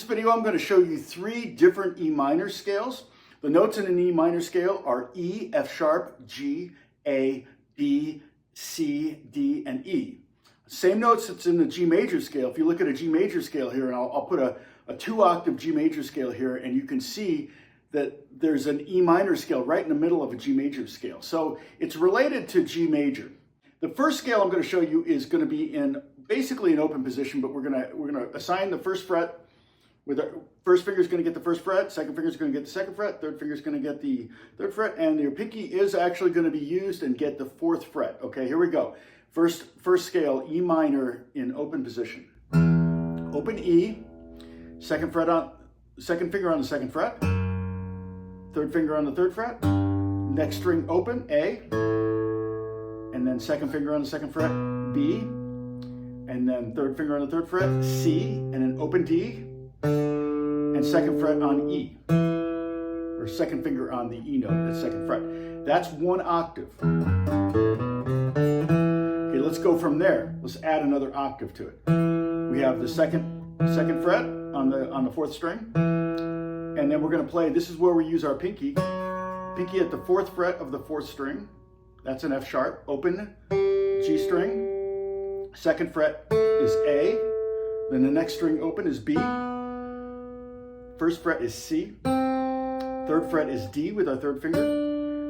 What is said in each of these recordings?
video, I'm going to show you 3 different E minor scales. The notes in an E minor scale are E, F sharp, G, A, B, C, D, and E. Same notes that's in the G major scale. If you look at a G major scale here, and I'll put a 2-octave G major scale here, and you can see that there's an E minor scale right in the middle of a G major scale. So it's related to G major. The first scale I'm going to show you is going to be in basically an open position, but we're going to assign the first fret. With our first finger is going to get the first fret, second finger is going to get the second fret, third finger is going to get the third fret, and your pinky is actually going to be used and get the 4th fret. Okay, here we go. First scale, E minor in open position. Open E, second finger on the second fret, third finger on the third fret, next string open, A, and then second finger on the second fret, B, and then third finger on the third fret, C, and then open D, and second fret on E, or second finger on the E note, the second fret. That's 1 octave. Okay, let's go from there. Let's add another octave to it. We have the second fret on the 4th string, and then we're going to play. This is where we use our pinky. Pinky at the 4th fret of the 4th string. That's an F sharp. Open G string. Second fret is A. Then the next string open is B. First fret is C. Third fret is D with our third finger.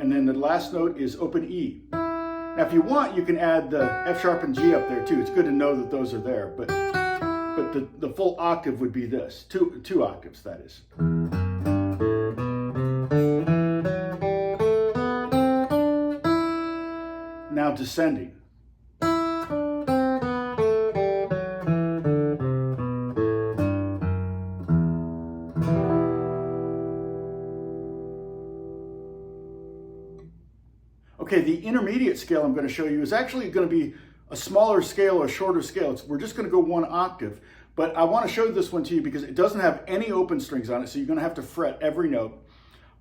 And then the last note is open E. Now if you want, you can add the F sharp and G up there too. It's good to know that those are there, but the full octave would be this. Two octaves, that is. Now descending. Okay, the intermediate scale I'm going to show you is actually going to be a smaller scale or a shorter scale. We're just going to go 1 octave, but I want to show this one to you because it doesn't have any open strings on it, so you're going to have to fret every note.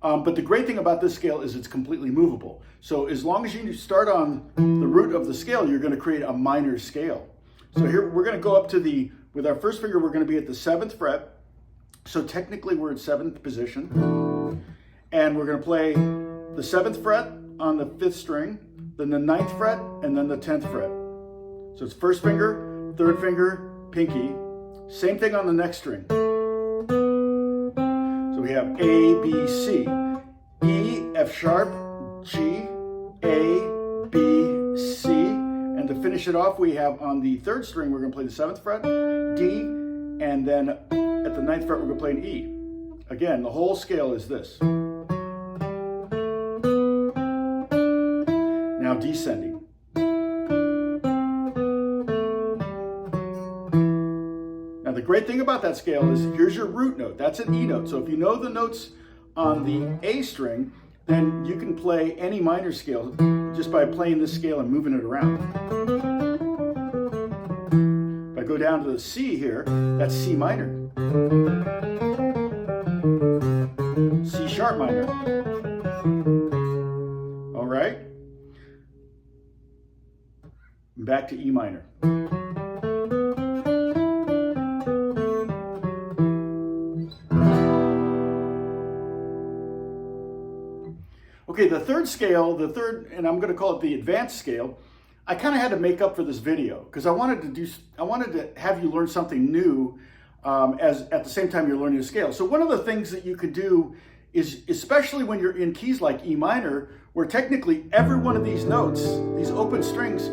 But the great thing about this scale is it's completely movable. So as long as you start on the root of the scale, you're going to create a minor scale. So here we're going to go up to with our first finger, we're going to be at the 7th fret. So technically we're in 7th position. And we're going to play the 7th fret on the 5th string, then the 9th fret, and then the 10th fret. So it's first finger, third finger, pinky. Same thing on the next string. So we have A, B, C, E, F sharp, G, A, B, C. And to finish it off, we have on the 3rd string, we're going to play the 7th fret, D, and then at the 9th fret, we're going to play an E. Again, the whole scale is this. Now descending. Now the great thing about that scale is here's your root note. That's an E note. So if you know the notes on the A string, then you can play any minor scale just by playing this scale and moving it around. If I go down to the C here, that's C minor. C sharp minor. All right. Back to E minor. Okay, the 3rd scale, and I'm going to call it the advanced scale, I kind of had to make up for this video because I wanted to have you learn something new as at the same time you're learning the scale. So one of the things that you could do is, especially when you're in keys like E minor, where technically every one of these notes, these open strings,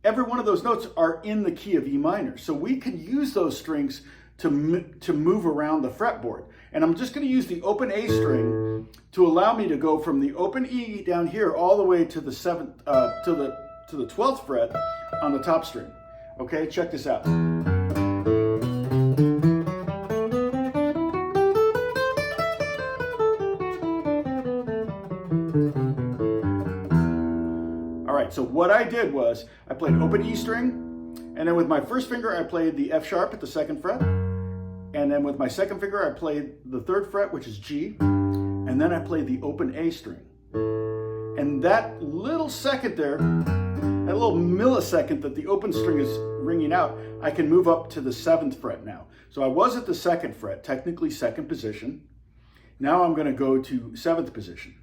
every one of those notes are in the key of E minor. So we can use those strings to move around the fretboard. And I'm just going to use the open A string to allow me to go from the open E down here all the way to the 7th, to the 12th fret on the top string. Okay, check this out. So what I did was I played open E string, and then with my first finger I played the F sharp at the 2nd fret, and then with my second finger I played the 3rd fret, which is G, and then I played the open A string. And that little second there, that little millisecond that the open string is ringing out, I can move up to the 7th fret now. So I was at the 2nd fret, technically 2nd position. Now I'm going to go to 7th position.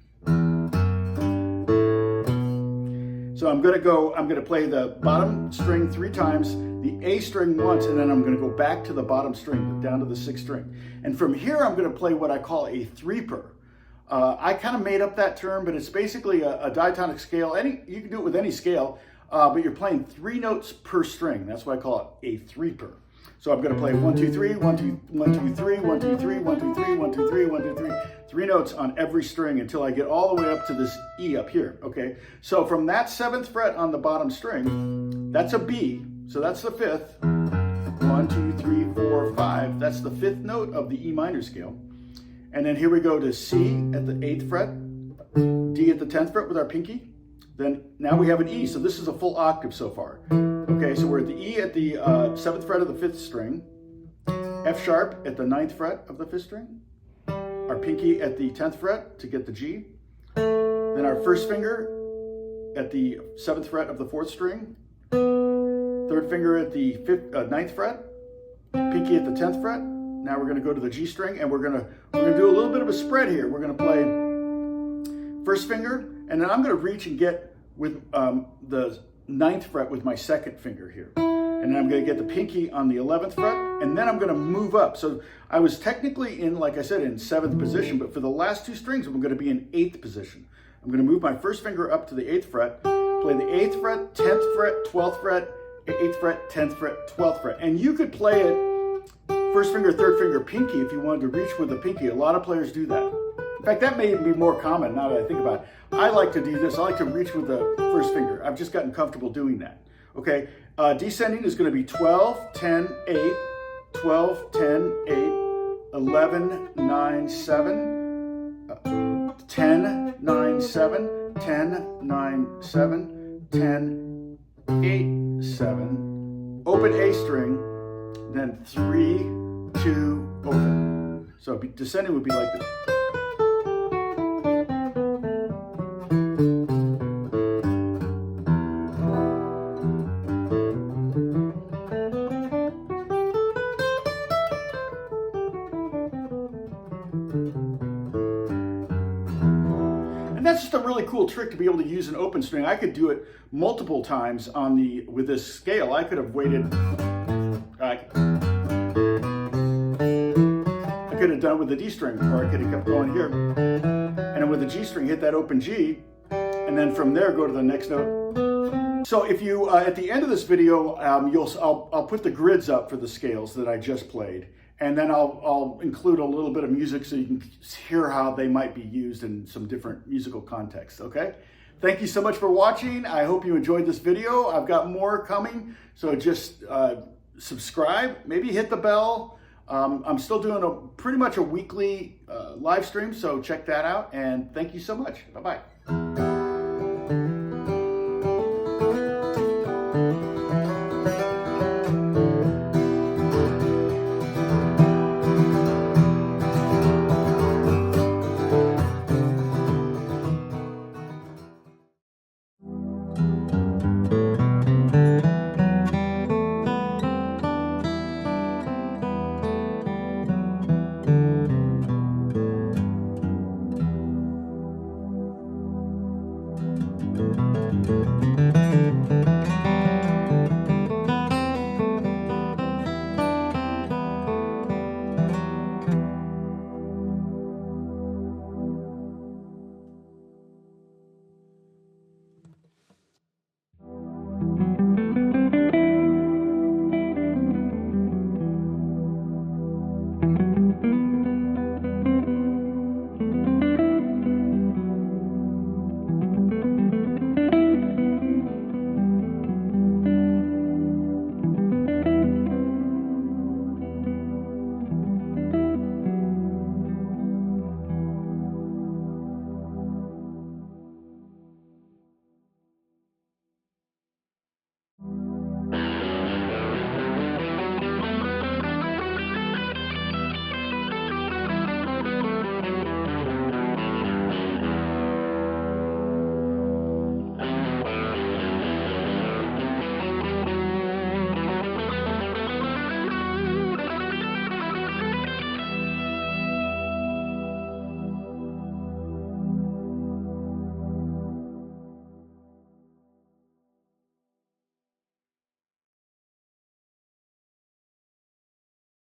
So I'm going to play the bottom string 3 times, the A string once, and then I'm going to go back to the bottom string, down to the 6th string. And from here, I'm going to play what I call a 3-per. I kind of made up that term, but it's basically a diatonic scale. You can do it with any scale, but you're playing 3 notes per string. That's why I call it a 3-per. So I'm going to play 1, 2, 3, 1, 2, 1, 2, 3, 1, 2, 3, 1, 2, 3, 1, 2, 3, 1, 2, 3. 3 notes on every string until I get all the way up to this E up here, okay? So from that 7th fret on the bottom string, that's a B, so that's the 5th. 1, 2, 3, 4, 5. That's the 5th note of the E minor scale. And then here we go to C at the 8th fret, D at the 10th fret with our pinky. Then now we have an E, so this is a full octave so far. Okay, so we're at the E at the 7th fret of the 5th string, F sharp at the 9th fret of the 5th string, our pinky at the 10th fret to get the G, then our first finger at the 7th fret of the 4th string, 3rd finger at the 9th fret, pinky at the 10th fret. Now we're going to go to the G string, and we're going to do a little bit of a spread here. We're going to play first finger, and then I'm going to reach and get with the 9th fret with my 2nd finger here. And then I'm going to get the pinky on the 11th fret, and then I'm going to move up. So I was technically in, like I said, in 7th position, but for the last 2 strings, I'm going to be in 8th position. I'm going to move my first finger up to the 8th fret, play the 8th fret, 10th fret, 12th fret, 8th fret, 10th fret, 12th fret. And you could play it first finger, 3rd finger, pinky if you wanted to reach with the pinky. A lot of players do that. In fact, that may be more common now that I think about it. I like to do this. I like to reach with the first finger. I've just gotten comfortable doing that. Okay, descending is going to be 12, 10, 8, 12, 10, 8, 11, 9, 7, 10, 9, 7, 10, 9, 7, 10, 8, 7, open A string, then 3, 2, open. So descending would be like this. And that's just a really cool trick to be able to use an open string. I could do it multiple times with this scale. I could have waited. I could have done with the D string, or I could have kept going here, and then with the G string, hit that open G, and then from there go to the next note. So if you at the end of this video, I'll put the grids up for the scales that I just played, and then I'll include a little bit of music so you can hear how they might be used in some different musical contexts. Okay. Thank you so much for watching. I hope you enjoyed this video. I've got more coming, so just subscribe, maybe hit the bell. I'm still doing pretty much a weekly live stream, so check that out, and thank you so much. Bye-bye.